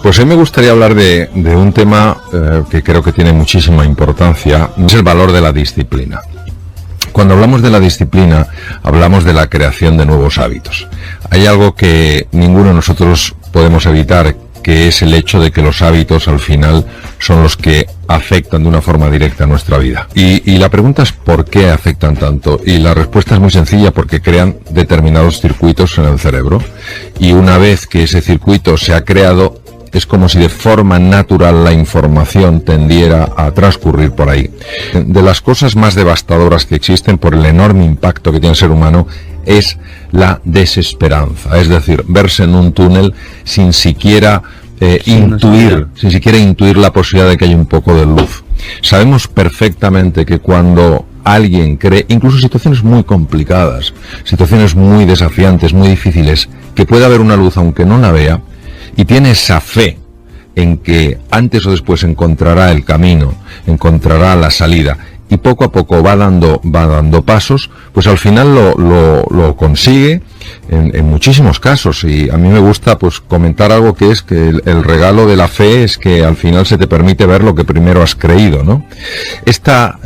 Pues hoy me gustaría hablar de un tema que creo que tiene muchísima importancia, es el valor de la disciplina. Cuando hablamos de la disciplina, hablamos de la creación de nuevos hábitos. Hay algo que ninguno de nosotros podemos evitar, que es el hecho de que los hábitos al final son los que afectan de una forma directa a nuestra vida. Y la pregunta es ¿por qué afectan tanto? Y la respuesta es muy sencilla, porque crean determinados circuitos en el cerebro. Y una vez que ese circuito se ha creado, es como si de forma natural la información tendiera a transcurrir por ahí. De las cosas más devastadoras que existen por el enorme impacto que tiene el ser humano es la desesperanza, es decir, verse en un túnel sin siquiera intuir la posibilidad de que haya un poco de luz. Sabemos perfectamente que cuando alguien cree, incluso situaciones muy complicadas, situaciones muy desafiantes, muy difíciles, que puede haber una luz aunque no la vea, y tiene esa fe en que antes o después encontrará el camino, encontrará la salida, y poco a poco va dando pasos, pues al final lo consigue en muchísimos casos. Y a mí me gusta pues comentar algo que es que el regalo de la fe es que al final se te permite ver lo que primero has creído, ¿no? Esta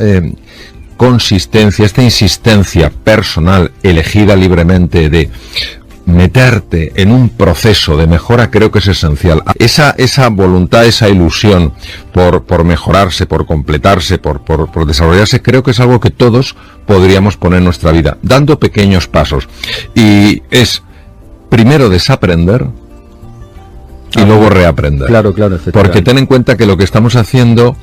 consistencia, esta insistencia personal elegida libremente de meterte en un proceso de mejora creo que es esencial. Esa voluntad, esa ilusión por mejorarse, por completarse, por desarrollarse, creo que es algo que todos podríamos poner en nuestra vida, dando pequeños pasos. Y es primero desaprender y luego reaprender. Claro, porque ten en cuenta que lo que estamos haciendo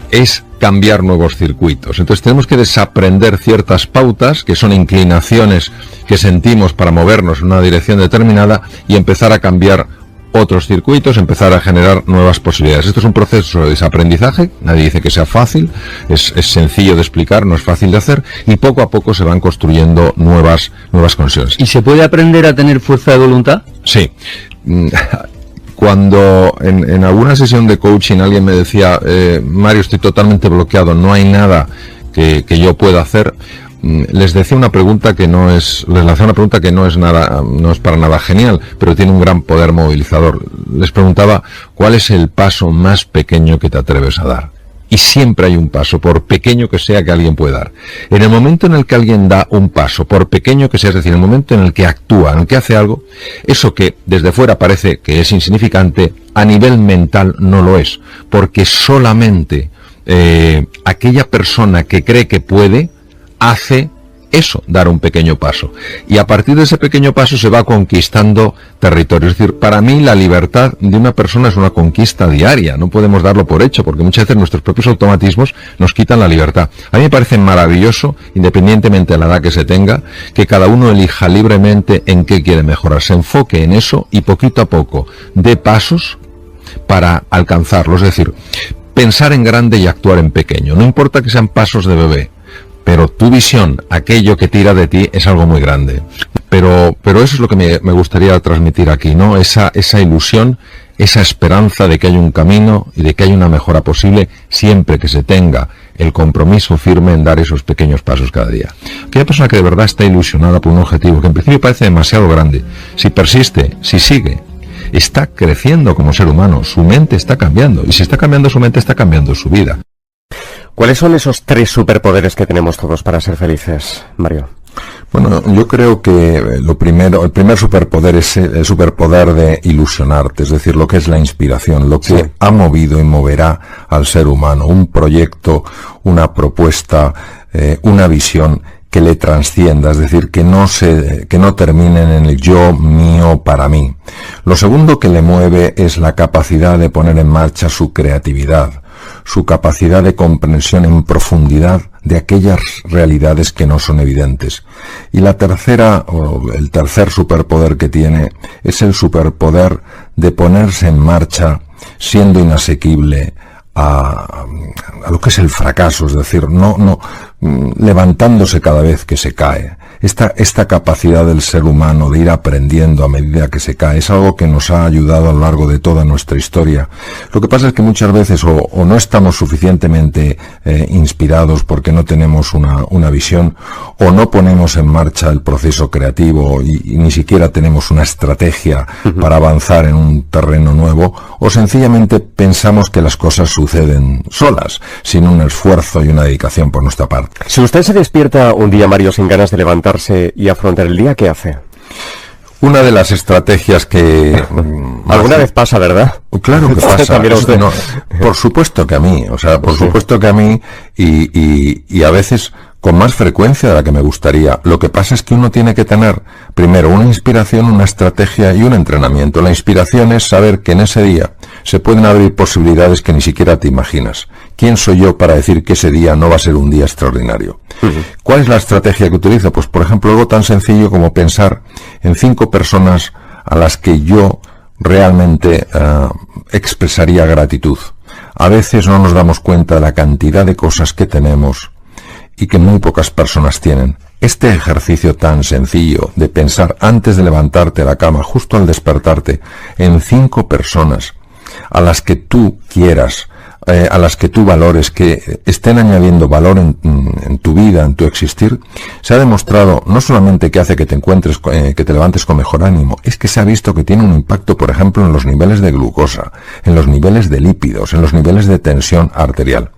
es cambiar nuevos circuitos. Entonces tenemos que desaprender ciertas pautas, que son inclinaciones que sentimos para movernos en una dirección determinada, y empezar a cambiar otros circuitos, empezar a generar nuevas posibilidades. Esto es un proceso de desaprendizaje, nadie dice que sea fácil, es sencillo de explicar, no es fácil de hacer, y poco a poco se van construyendo nuevas conexiones. ¿Y se puede aprender a tener fuerza de voluntad? Sí. Cuando en alguna sesión de coaching alguien me decía, Mario, estoy totalmente bloqueado, no hay nada que yo pueda hacer, les lanzé una pregunta que no es nada, no es para nada genial, pero tiene un gran poder movilizador. Les preguntaba, ¿cuál es el paso más pequeño que te atreves a dar? Y siempre hay un paso, por pequeño que sea, que alguien puede dar. En el momento en el que alguien da un paso, por pequeño que sea, es decir, en el momento en el que actúa, en el que hace algo, eso que desde fuera parece que es insignificante, a nivel mental no lo es, porque solamente aquella persona que cree que puede, hace eso, dar un pequeño paso. Y a partir de ese pequeño paso se va conquistando territorio. Es decir, para mí la libertad de una persona es una conquista diaria. No podemos darlo por hecho, porque muchas veces nuestros propios automatismos nos quitan la libertad. A mí me parece maravilloso, independientemente de la edad que se tenga, que cada uno elija libremente en qué quiere mejorar. Se enfoque en eso y poquito a poco dé pasos para alcanzarlo. Es decir, pensar en grande y actuar en pequeño. No importa que sean pasos de bebé, pero tu visión, aquello que tira de ti, es algo muy grande. Pero eso es lo que me gustaría transmitir aquí, ¿no? Esa ilusión, esa esperanza de que hay un camino y de que hay una mejora posible, siempre que se tenga el compromiso firme en dar esos pequeños pasos cada día. Aquella persona que de verdad está ilusionada por un objetivo, que en principio parece demasiado grande, si persiste, si sigue, está creciendo como ser humano, su mente está cambiando, y si está cambiando su mente, está cambiando su vida. ¿Cuáles son esos 3 superpoderes que tenemos todos para ser felices, Mario? Bueno, yo creo que el primer superpoder es el superpoder de ilusionarte, es decir, lo que es la inspiración, lo que ha movido y moverá al ser humano, un proyecto, una propuesta, una visión que le trascienda, es decir, que no terminen en el yo, mío, para mí. Lo segundo que le mueve es la capacidad de poner en marcha su creatividad, su capacidad de comprensión en profundidad de aquellas realidades que no son evidentes. Y el tercer superpoder que tiene es el superpoder de ponerse en marcha siendo inasequible a lo que es el fracaso, es decir, no levantándose cada vez que se cae. Esta capacidad del ser humano de ir aprendiendo a medida que se cae es algo que nos ha ayudado a lo largo de toda nuestra historia. Lo que pasa es que muchas veces o no estamos suficientemente inspirados porque no tenemos una visión, o no ponemos en marcha el proceso creativo y ni siquiera tenemos una estrategia para avanzar en un terreno nuevo, o sencillamente pensamos que las cosas suceden solas, sin un esfuerzo y una dedicación por nuestra parte. Si usted se despierta un día, Mario, sin ganas de levantarse y afrontar el día, ¿qué hace? Una de las estrategias que... ¿Alguna vez pasa, verdad? Claro que pasa. También usted. No, por supuesto que a mí, supuesto que a mí, y a veces con más frecuencia de la que me gustaría. Lo que pasa es que uno tiene que tener, primero, una inspiración, una estrategia y un entrenamiento. La inspiración es saber que en ese día se pueden abrir posibilidades que ni siquiera te imaginas. ¿Quién soy yo para decir que ese día no va a ser un día extraordinario? ¿Cuál es la estrategia que utilizo? Pues, por ejemplo, algo tan sencillo como pensar en 5 personas a las que yo realmente expresaría gratitud. A veces no nos damos cuenta de la cantidad de cosas que tenemos y que muy pocas personas tienen. Este ejercicio tan sencillo de pensar antes de levantarte de la cama, justo al despertarte, en 5 personas a las que tú quieras, a las que tú valores, que estén añadiendo valor en tu vida, en tu existir, se ha demostrado no solamente que hace que te encuentres, que te levantes con mejor ánimo, es que se ha visto que tiene un impacto, por ejemplo, en los niveles de glucosa, en los niveles de lípidos, en los niveles de tensión arterial.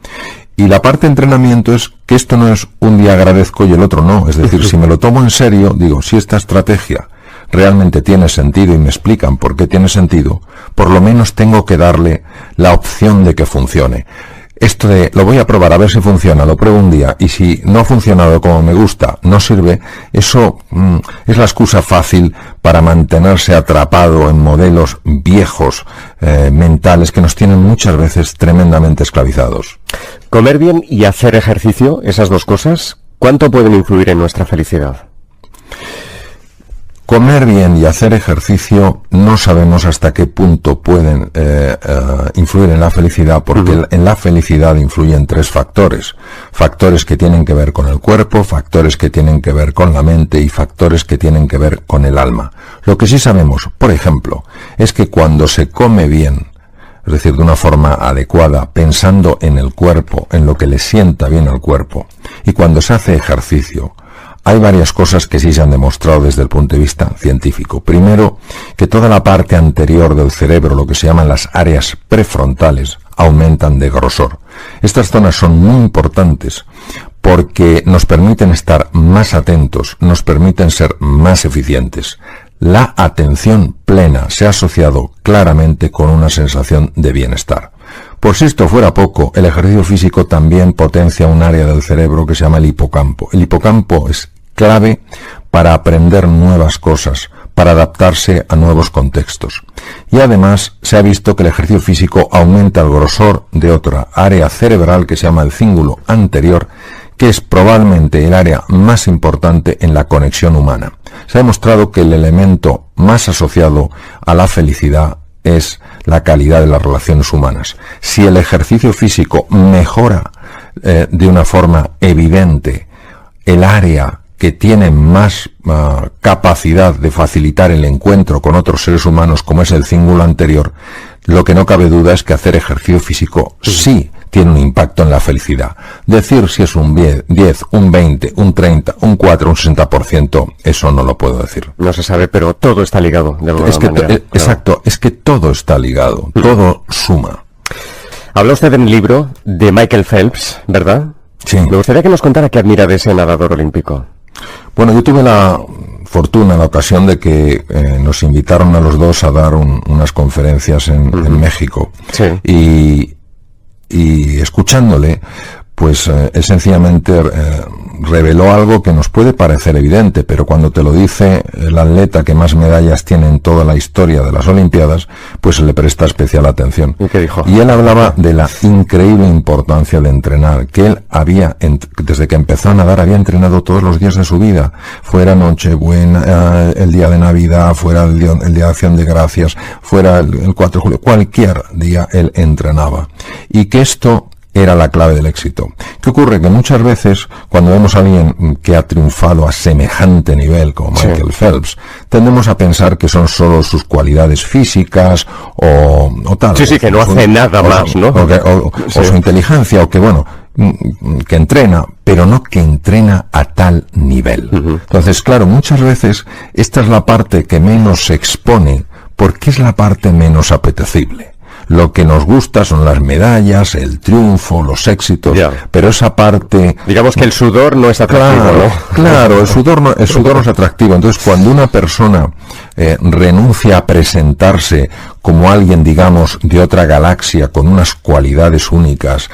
Y la parte de entrenamiento es que esto no es un día agradezco y el otro no. Es decir, si me lo tomo en serio, digo, si esta estrategia realmente tiene sentido y me explican por qué tiene sentido, por lo menos tengo que darle la opción de que funcione. Esto de, lo voy a probar a ver si funciona, lo pruebo un día, y si no ha funcionado como me gusta, no sirve, eso es la excusa fácil para mantenerse atrapado en modelos viejos, mentales, que nos tienen muchas veces tremendamente esclavizados. Comer bien y hacer ejercicio, esas dos cosas, ¿cuánto pueden influir en nuestra felicidad? Comer bien y hacer ejercicio no sabemos hasta qué punto pueden influir en la felicidad, porque en la felicidad influyen 3 factores. Factores que tienen que ver con el cuerpo, factores que tienen que ver con la mente y factores que tienen que ver con el alma. Lo que sí sabemos, por ejemplo, es que cuando se come bien, es decir, de una forma adecuada, pensando en el cuerpo, en lo que le sienta bien al cuerpo, y cuando se hace ejercicio, hay varias cosas que sí se han demostrado desde el punto de vista científico. Primero, que toda la parte anterior del cerebro, lo que se llaman las áreas prefrontales, aumentan de grosor. Estas zonas son muy importantes porque nos permiten estar más atentos, nos permiten ser más eficientes. La atención plena se ha asociado claramente con una sensación de bienestar. Por si esto fuera poco, el ejercicio físico también potencia un área del cerebro que se llama el hipocampo. El hipocampo es clave para aprender nuevas cosas, para adaptarse a nuevos contextos. Y además se ha visto que el ejercicio físico aumenta el grosor de otra área cerebral que se llama el cíngulo anterior, que es probablemente el área más importante en la conexión humana. Se ha demostrado que el elemento más asociado a la felicidad es la calidad de las relaciones humanas. Si el ejercicio físico mejora de una forma evidente el área que tiene más capacidad de facilitar el encuentro con otros seres humanos, como es el cíngulo anterior, lo que no cabe duda es que hacer ejercicio físico sí tiene un impacto en la felicidad. Decir si es un 10, un 20, un 30, un 4, un 60%, eso no lo puedo decir. No se sabe, pero todo está ligado de alguna manera. Exacto, es que todo está ligado, todo suma. Habla usted en el libro de Michael Phelps, ¿verdad? Sí. Me gustaría que nos contara qué admira de ese nadador olímpico. Bueno, yo tuve la fortuna, la ocasión de que nos invitaron a los dos a dar unas conferencias en México. Sí. Y escuchándole, pues él sencillamente reveló algo que nos puede parecer evidente, pero cuando te lo dice el atleta que más medallas tiene en toda la historia de las Olimpiadas, pues se le presta especial atención. ¿Y qué dijo? Y él hablaba de la increíble importancia de entrenar, que él había, desde que empezó a nadar, había entrenado todos los días de su vida, fuera Nochebuena, el día de Navidad, fuera el día de Acción de Gracias, fuera el 4 de julio, cualquier día él entrenaba. Y que esto era la clave del éxito. ¿Qué ocurre? Que muchas veces, cuando vemos a alguien que ha triunfado a semejante nivel como Michael Phelps, tendemos a pensar que son solo sus cualidades físicas o tal. Sí, que no hace nada más, ¿no? O su inteligencia, o que, bueno, que entrena, pero no que entrena a tal nivel. Entonces, claro, muchas veces esta es la parte que menos se expone, porque es la parte menos apetecible. Lo que nos gusta son las medallas, el triunfo, los éxitos, pero esa parte... Digamos que el sudor no es atractivo, claro, ¿no? Claro, el sudor no es atractivo. Entonces, cuando una persona renuncia a presentarse como alguien, digamos, de otra galaxia, con unas cualidades únicas,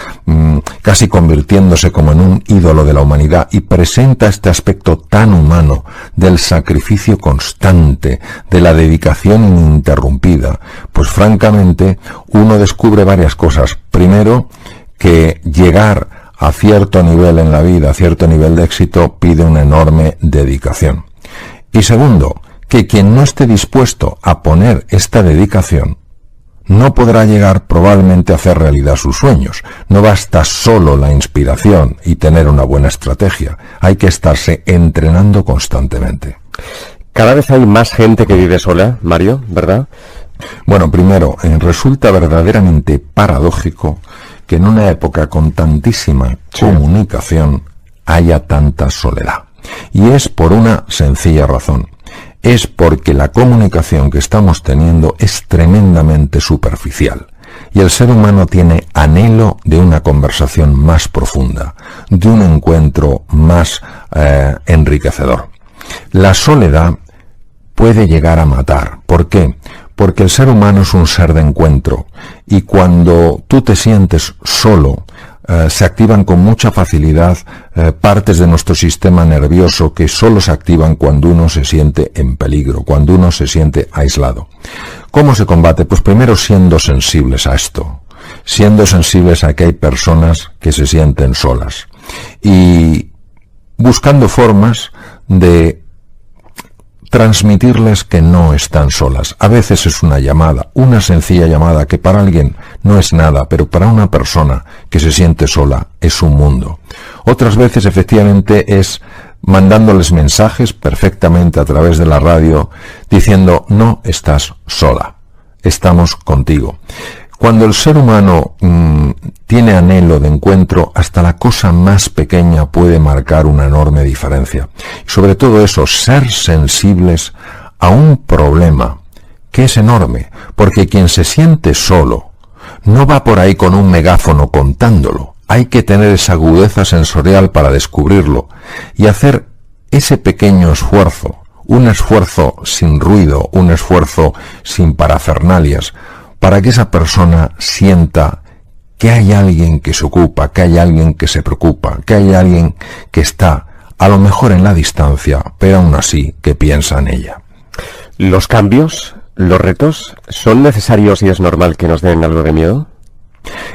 casi convirtiéndose como en un ídolo de la humanidad, y presenta este aspecto tan humano del sacrificio constante, de la dedicación ininterrumpida, pues francamente uno descubre varias cosas. Primero, que llegar a cierto nivel en la vida, a cierto nivel de éxito, pide una enorme dedicación. Y segundo, que quien no esté dispuesto a poner esta dedicación no podrá llegar probablemente a hacer realidad sus sueños. No basta solo la inspiración y tener una buena estrategia. Hay que estarse entrenando constantemente. Cada vez hay más gente que vive sola, Mario, ¿verdad? Bueno, primero, resulta verdaderamente paradójico que en una época con tantísima comunicación haya tanta soledad. Y es por una sencilla razón. Es porque la comunicación que estamos teniendo es tremendamente superficial. Y el ser humano tiene anhelo de una conversación más profunda, de un encuentro más enriquecedor. La soledad puede llegar a matar. ¿Por qué? Porque el ser humano es un ser de encuentro, y cuando tú te sientes solo, se activan con mucha facilidad partes de nuestro sistema nervioso que solo se activan cuando uno se siente en peligro, cuando uno se siente aislado. ¿Cómo se combate? Pues primero siendo sensibles a esto, siendo sensibles a que hay personas que se sienten solas y buscando formas de transmitirles que no están solas. A veces es una llamada, una sencilla llamada que para alguien no es nada, pero para una persona que se siente sola es un mundo. Otras veces efectivamente es mandándoles mensajes perfectamente a través de la radio diciendo: no estás sola, estamos contigo. Cuando el ser humano tiene anhelo de encuentro, hasta la cosa más pequeña puede marcar una enorme diferencia. Y sobre todo eso, ser sensibles a un problema que es enorme, porque quien se siente solo no va por ahí con un megáfono contándolo. Hay que tener esa agudeza sensorial para descubrirlo y hacer ese pequeño esfuerzo, un esfuerzo sin ruido, un esfuerzo sin parafernalias, para que esa persona sienta que hay alguien que se ocupa, que hay alguien que se preocupa, que hay alguien que está, a lo mejor en la distancia, pero aún así que piensa en ella. ¿Los cambios, los retos, son necesarios y es normal que nos den algo de miedo?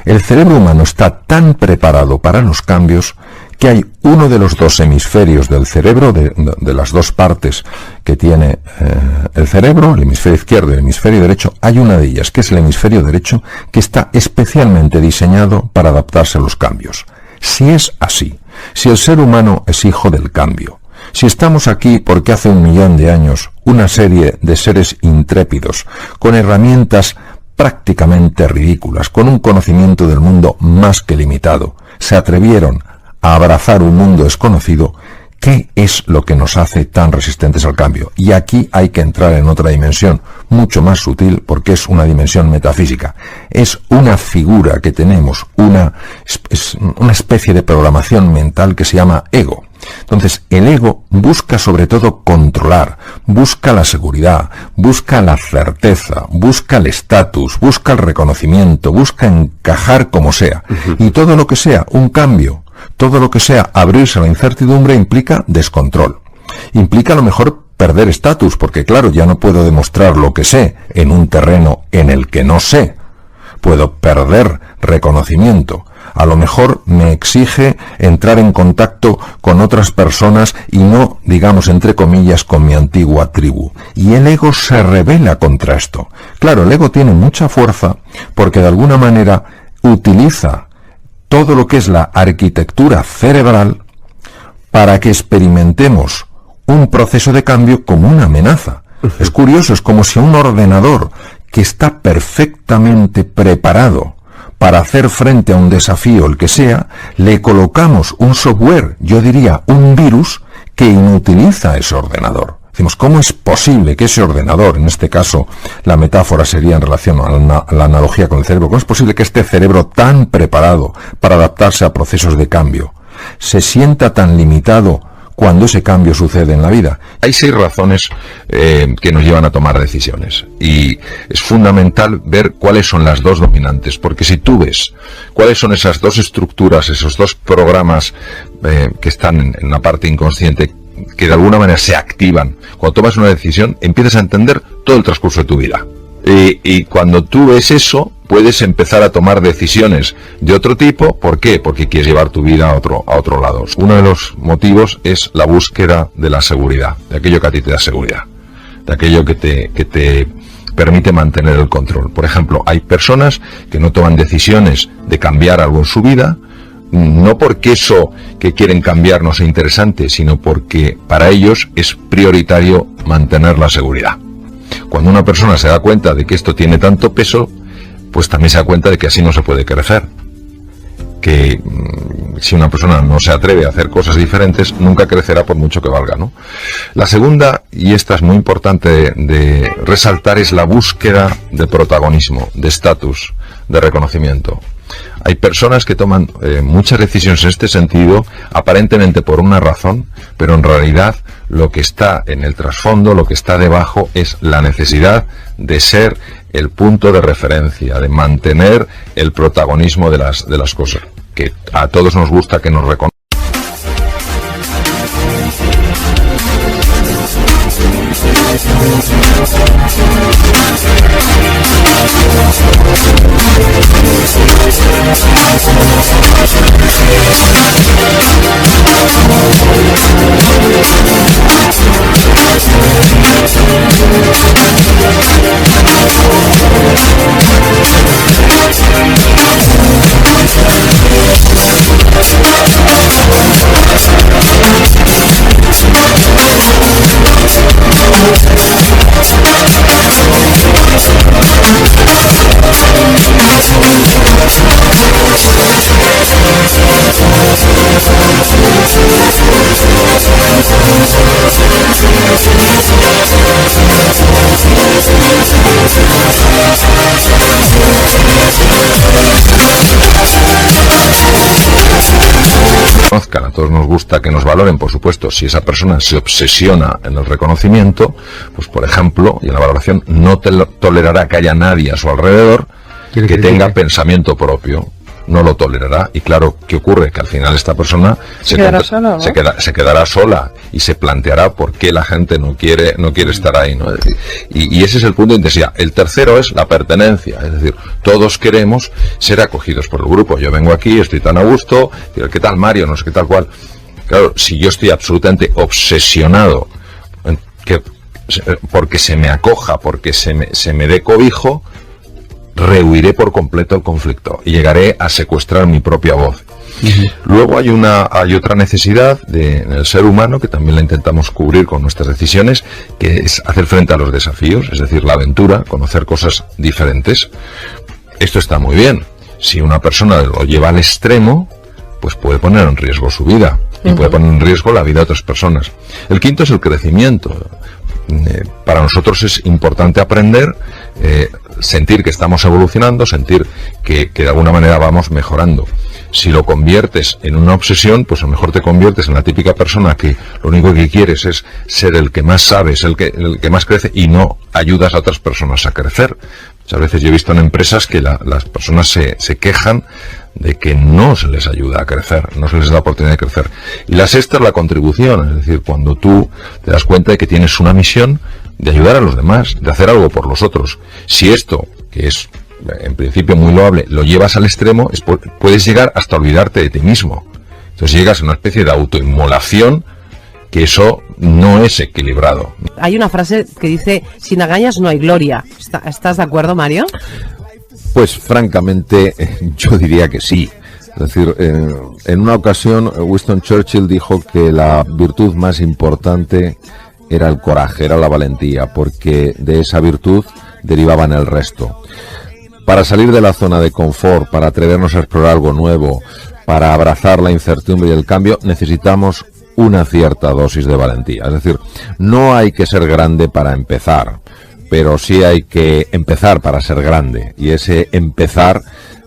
El cerebro humano está tan preparado para los cambios que hay uno de los dos hemisferios del cerebro, de las dos partes que tiene el cerebro, el hemisferio izquierdo y el hemisferio derecho, hay una de ellas, que es el hemisferio derecho, que está especialmente diseñado para adaptarse a los cambios. Si es así, si el ser humano es hijo del cambio, si estamos aquí porque hace 1 millón de años una serie de seres intrépidos, con herramientas prácticamente ridículas, con un conocimiento del mundo más que limitado, se atrevieron a abrazar un mundo desconocido, ¿qué es lo que nos hace tan resistentes al cambio? Y aquí hay que entrar en otra dimensión, mucho más sutil, porque es una dimensión metafísica. Es una figura que tenemos, una especie de programación mental que se llama ego. Entonces, el ego busca sobre todo controlar, busca la seguridad, busca la certeza, busca el estatus, busca el reconocimiento, busca encajar como sea. Y todo lo que sea un cambio, todo lo que sea abrirse a la incertidumbre implica descontrol. Implica a lo mejor perder estatus, porque claro, ya no puedo demostrar lo que sé en un terreno en el que no sé. Puedo perder reconocimiento. A lo mejor me exige entrar en contacto con otras personas y no, digamos, entre comillas, con mi antigua tribu. Y el ego se rebela contra esto. Claro, el ego tiene mucha fuerza porque de alguna manera utiliza todo lo que es la arquitectura cerebral para que experimentemos un proceso de cambio como una amenaza. Es curioso, es como si a un ordenador que está perfectamente preparado para hacer frente a un desafío, el que sea, le colocamos un software, yo diría un virus, que inutiliza ese ordenador. Decimos, ¿cómo es posible que ese ordenador, en este caso la metáfora sería en relación a la analogía con el cerebro, cómo es posible que este cerebro tan preparado para adaptarse a procesos de cambio se sienta tan limitado cuando ese cambio sucede en la vida? Hay 6 razones que nos llevan a tomar decisiones, y es fundamental ver cuáles son las 2 dominantes, porque si tú ves cuáles son esas 2 estructuras, esos 2 programas que están en la parte inconsciente, que de alguna manera se activan cuando tomas una decisión, empiezas a entender todo el transcurso de tu vida. Y cuando tú ves eso, puedes empezar a tomar decisiones de otro tipo. ¿Por qué? Porque quieres llevar tu vida a otro lado. Uno de los motivos es la búsqueda de la seguridad, de aquello que a ti te da seguridad, de aquello que te permite mantener el control. Por ejemplo, hay personas que no toman decisiones de cambiar algo en su vida, no porque eso que quieren cambiar no sea interesante, sino porque para ellos es prioritario mantener la seguridad. Cuando una persona se da cuenta de que esto tiene tanto peso, pues también se da cuenta de que así no se puede crecer. Que si una persona no se atreve a hacer cosas diferentes, nunca crecerá por mucho que valga, ¿no? La segunda, y esta es muy importante de resaltar, es la búsqueda de protagonismo, de estatus, de reconocimiento. Hay personas que toman muchas decisiones en este sentido, aparentemente por una razón, pero en realidad lo que está en el trasfondo, lo que está debajo, es la necesidad de ser el punto de referencia, de mantener el protagonismo de las cosas, que a todos nos gusta que nos reconozcan. A todos nos gusta que nos valoren, por supuesto. Si esa persona se obsesiona en el reconocimiento, pues por ejemplo, y en la valoración, no tolerará que haya nadie a su alrededor que tenga pensamiento propio. No lo tolerará. Y claro, ¿qué ocurre? Que al final esta persona se quedará sola y se planteará por qué la gente no quiere estar ahí, ¿no? Y ese es el punto de intensidad. El tercero es la pertenencia, es decir, todos queremos ser acogidos por el grupo. Yo vengo aquí, estoy tan a gusto, ¿qué tal Mario? No sé qué tal cual. Claro, si yo estoy absolutamente obsesionado porque se me acoja, porque se me dé cobijo, rehuiré por completo el conflicto y llegaré a secuestrar mi propia voz. Luego hay otra necesidad en el ser humano que también la intentamos cubrir con nuestras decisiones, que es hacer frente a los desafíos, es decir, la aventura, conocer cosas diferentes. Esto está muy bien. Si una persona lo lleva al extremo, pues puede poner en riesgo su vida y puede poner en riesgo la vida de otras personas. El quinto es el crecimiento. Para nosotros es importante aprender, sentir que estamos evolucionando, sentir que de alguna manera vamos mejorando. Si lo conviertes en una obsesión, pues a lo mejor te conviertes en la típica persona que lo único que quieres es ser el que más sabes, el que más crece, y no ayudas a otras personas a crecer. Muchas veces yo he visto en empresas que las personas se quejan de que no se les ayuda a crecer, no se les da oportunidad de crecer. Y la sexta es la contribución, es decir, cuando tú te das cuenta de que tienes una misión de ayudar a los demás, de hacer algo por los otros. Si esto, que es en principio muy loable, lo llevas al extremo, puedes llegar hasta olvidarte de ti mismo. Entonces llegas a una especie de autoinmolación, que eso no es equilibrado. Hay una frase que dice, sin agallas no hay gloria. ¿Estás de acuerdo, Mario? Pues francamente yo diría que sí. Es decir, en una ocasión Winston Churchill dijo que la virtud más importante era el coraje, era la valentía, porque de esa virtud derivaban el resto. Para salir de la zona de confort, para atrevernos a explorar algo nuevo, para abrazar la incertidumbre y el cambio, necesitamos una cierta dosis de valentía. Es decir, no hay que ser grande para empezar, pero sí hay que empezar para ser grande. Y ese empezar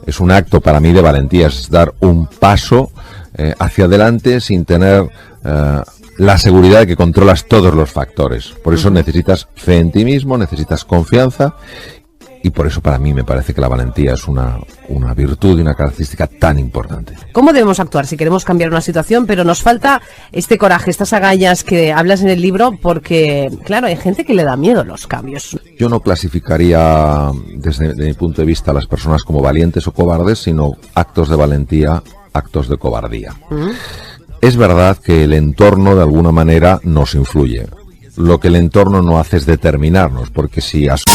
es un acto para mí de valentía, es dar un paso hacia adelante sin tener la seguridad de que controlas todos los factores. Por eso necesitas fe en ti mismo, necesitas confianza, y por eso para mí me parece que la valentía es una virtud y una característica tan importante. ¿Cómo debemos actuar si queremos cambiar una situación, pero nos falta este coraje, estas agallas que hablas en el libro? Porque, claro, hay gente que le da miedo los cambios. Yo no clasificaría desde mi punto de vista a las personas como valientes o cobardes, sino actos de valentía, actos de cobardía. Es verdad que el entorno de alguna manera nos influye. Lo que el entorno no hace es determinarnos, porque si asumimos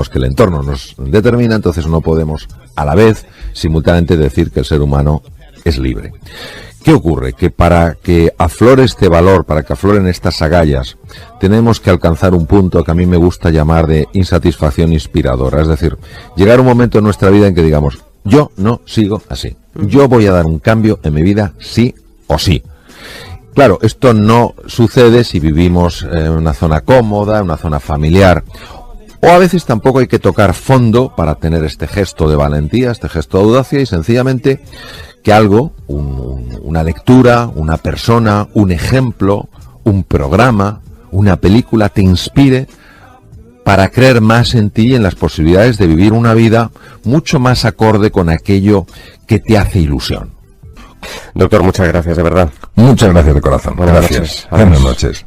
que el entorno nos determina, entonces no podemos a la vez simultáneamente decir que el ser humano es libre. ¿Qué ocurre? Que para que aflore este valor, para que afloren estas agallas, tenemos que alcanzar un punto que a mí me gusta llamar de insatisfacción inspiradora. Es decir, llegar un momento en nuestra vida en que digamos, yo no sigo así. Yo voy a dar un cambio en mi vida sí o sí. Claro, esto no sucede si vivimos en una zona cómoda, en una zona familiar. O a veces tampoco hay que tocar fondo para tener este gesto de valentía, este gesto de audacia, y sencillamente que algo, una lectura, una persona, un ejemplo, un programa, una película te inspire para creer más en ti y en las posibilidades de vivir una vida mucho más acorde con aquello que te hace ilusión. Doctor, muchas gracias, de verdad. Muchas gracias de corazón. Buenas Gracias. noches. Buenas noches.